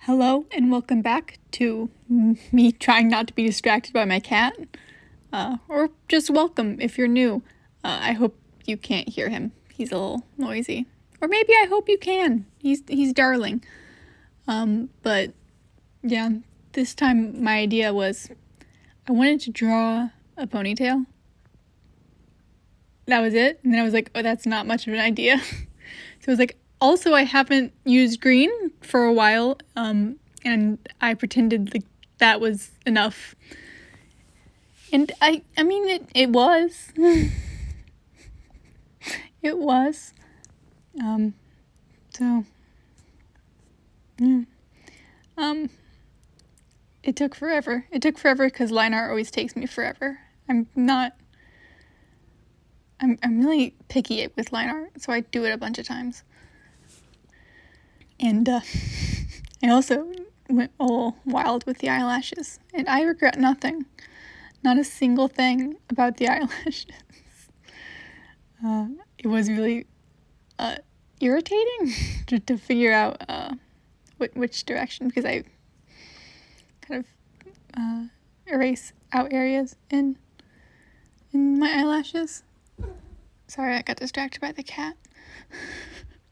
Hello and welcome back to me trying not to be distracted by my cat. Or just welcome if you're new. I hope you can't hear him. He's a little noisy. Or maybe I hope you can. He's darling. But yeah, this time my idea was I wanted to draw a ponytail. That was it. And then I was like, oh, that's not much of an idea. So I was like, also, I haven't used green for a while, and I pretended like that was enough. And I mean, it was. It was. So, yeah. It took forever. It took forever because line art always takes me forever. I'm really picky with line art, so I do it a bunch of times. And I also went all wild with the eyelashes, and I regret nothing. Not a single thing about the eyelashes. It was really irritating to figure out which direction, because I kind of erase out areas in my eyelashes. Sorry, I got distracted by the cat.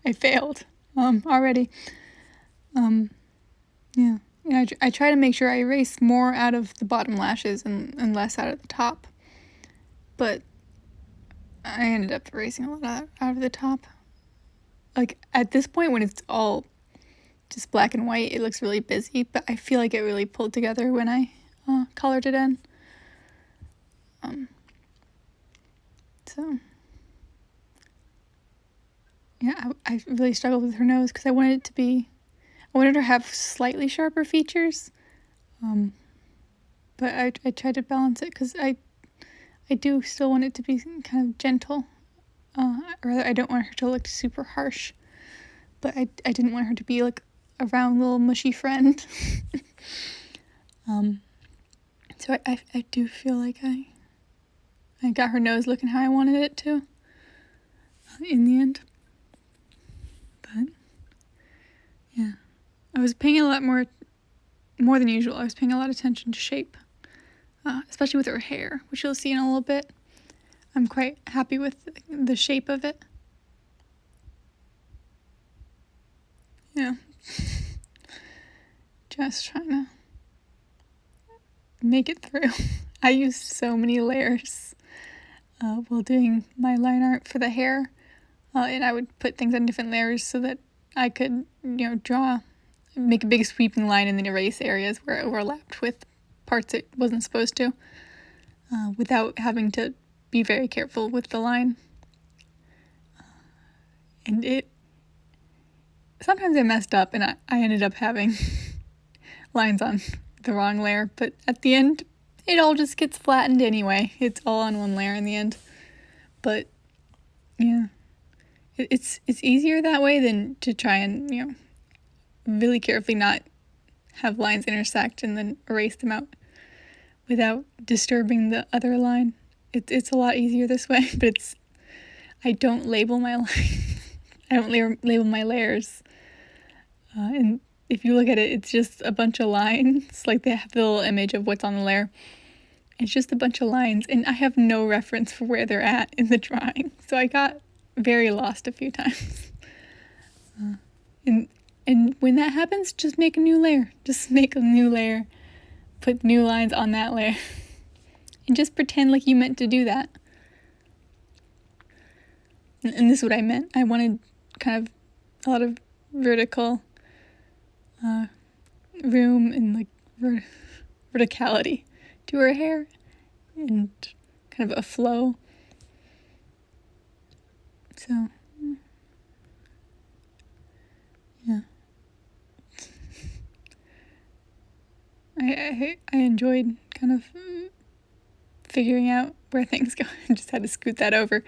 I failed. Already. Yeah. I try to make sure I erase more out of the bottom lashes and less out of the top. But I ended up erasing a lot out of the top. Like, at this point, when it's all just black and white, it looks really busy, but I feel like it really pulled together when I colored it in. So... yeah, I really struggled with her nose because I wanted her to have slightly sharper features. But I tried to balance it because I do still want it to be kind of gentle. Rather, I don't want her to look super harsh, but I didn't want her to be like a round little mushy friend. So I do feel like I got her nose looking how I wanted it to in the end. But yeah, I was paying a lot more than usual. I was paying a lot of attention to shape, especially with her hair, which you'll see in a little bit. I'm quite happy with the shape of it. Yeah, just trying to make it through. I used so many layers while doing my line art for the hair. And I would put things on different layers so that I could, make a big sweeping line and then erase areas where it overlapped with parts it wasn't supposed to, without having to be very careful with the line. And sometimes I messed up and I ended up having lines on the wrong layer, but at the end, it all just gets flattened anyway. It's all on one layer in the end. But, yeah. It's easier that way than to try and, really carefully not have lines intersect and then erase them out without disturbing the other line. It's a lot easier this way, but I don't label my lines. I don't label my layers. And if you look at it, it's just a bunch of lines. Like, they have the little image of what's on the layer. It's just a bunch of lines, and I have no reference for where they're at in the drawing. So I got very lost a few times. And when that happens, just make a new layer. Just make a new layer. Put new lines on that layer. And just pretend like you meant to do that. And this is what I meant. I wanted kind of a lot of vertical room and like verticality to her hair. And kind of a flow. So, yeah. I enjoyed kind of figuring out where things go. I just had to scoot that over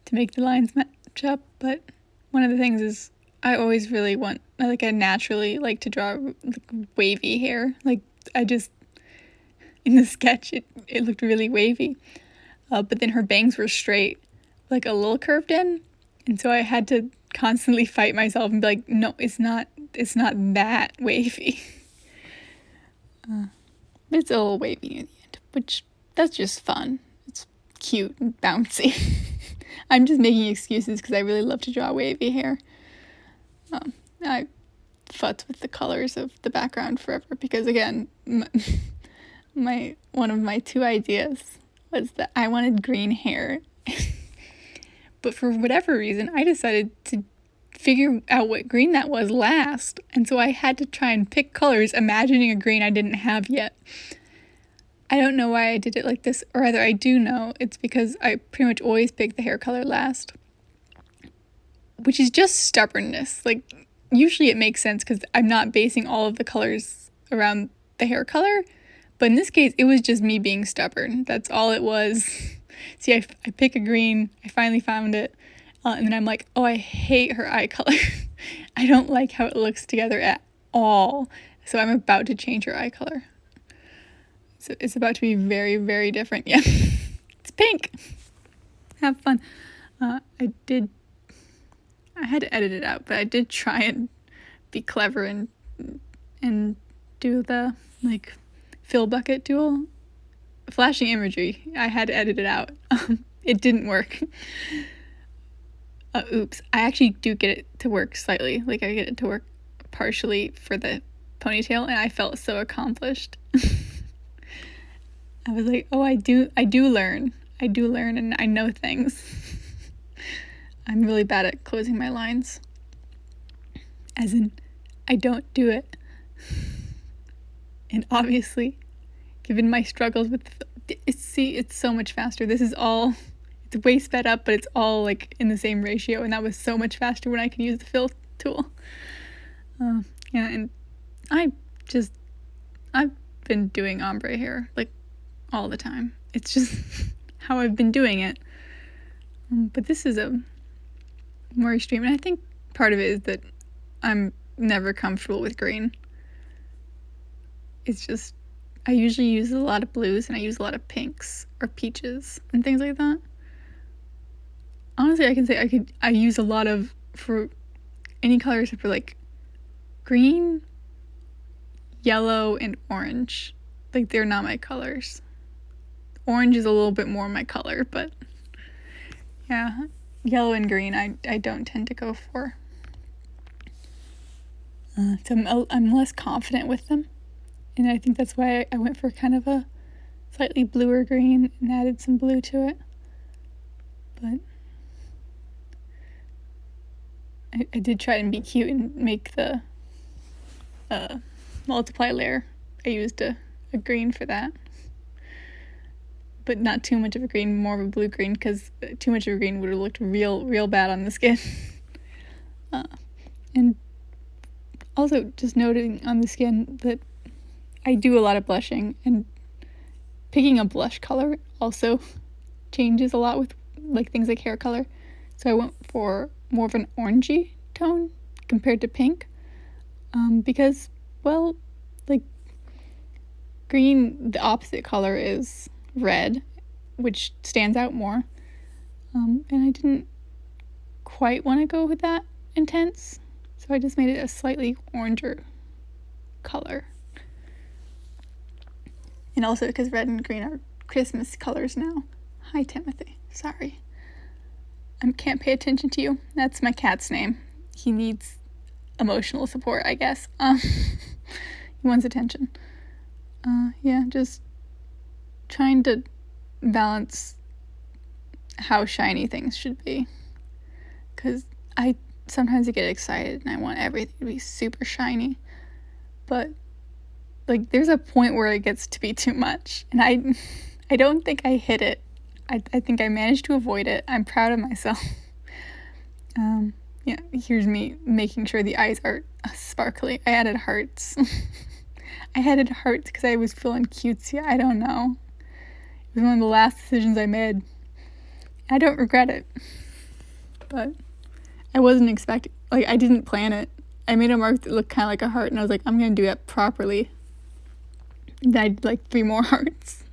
to make the lines match up. But one of the things is I always really I naturally like to draw like wavy hair. Like, in the sketch, it looked really wavy. But then her bangs were straight, like a little curved in. And so I had to constantly fight myself and be like, no, it's not it's not that wavy. It's a little wavy near the end, which that's just fun. It's cute and bouncy. I'm just making excuses because I really love to draw wavy hair. I futz with the colors of the background forever because, again, one of my two ideas was that I wanted green hair. But for whatever reason, I decided to figure out what green that was last. And so I had to try and pick colors, imagining a green I didn't have yet. I don't know why I did it like this, or rather I do know. It's because I pretty much always pick the hair color last, which is just stubbornness. Like, usually it makes sense because I'm not basing all of the colors around the hair color. But in this case, it was just me being stubborn. That's all it was. See, I pick a green. I finally found it. And then I'm like, oh, I hate her eye color. I don't like how it looks together at all. So I'm about to change her eye color. So it's about to be very, very different. Yeah, it's pink. Have fun. I had to edit it out, but I did try and be clever and do the, like, fill bucket tool. Flashing imagery. I had to edit it out. It didn't work. Oops. I actually do get it to work slightly. Like, I get it to work partially for the ponytail, and I felt so accomplished. I was like, oh, I do learn. I do learn, and I know things. I'm really bad at closing my lines. As in, I don't do it. And obviously, given my struggles with it's so much faster. This is all, it's way sped up, but it's all like in the same ratio, and that was so much faster when I could use the fill tool. Yeah, and I've been doing ombre hair like all the time. It's just how I've been doing it. But this is a more extreme, and I think part of it is that I'm never comfortable with green. It's just, I usually use a lot of blues and I use a lot of pinks or peaches and things like that. Honestly, I can say I use a lot of, for any color except for like green, yellow, and orange. Like, they're not my colors. Orange is a little bit more my color, but yeah, yellow and green I don't tend to go for. So I'm less confident with them. And I think that's why I went for kind of a slightly bluer green and added some blue to it. But I did try and be cute and make the multiply layer. I used a green for that. But not too much of a green, more of a blue green, because too much of a green would have looked real bad on the skin. And also just noting on the skin that I do a lot of blushing, and picking a blush color also changes a lot with like things like hair color. So I went for more of an orangey tone compared to pink, because, well, like, green, the opposite color is red, which stands out more, and I didn't quite want to go with that intense, so I just made it a slightly oranger color. And also because red and green are Christmas colors now. Hi, Timothy. Sorry. I can't pay attention to you. That's my cat's name. He needs emotional support, I guess. He wants attention. Yeah, just trying to balance how shiny things should be. Because sometimes I get excited and I want everything to be super shiny. But like, there's a point where it gets to be too much, and I don't think I hit it. I think I managed to avoid it. I'm proud of myself. Yeah, here's me making sure the eyes are sparkly. I added hearts. I added hearts because I was feeling cutesy. I don't know. It was one of the last decisions I made. I don't regret it. But I wasn't expecting, like, I didn't plan it. I made a mark that looked kind of like a heart, and I was like, I'm going to do it properly. Then I did like 3 more hearts.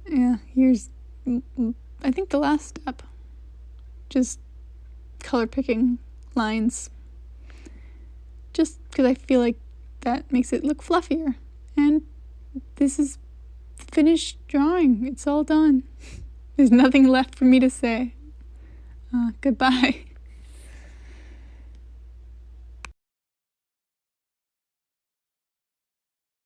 Yeah, here's, I think, the last step. Just color picking lines just because I feel like that makes it look fluffier. And this is finished drawing. It's all done. There's nothing left for me to say. Goodbye.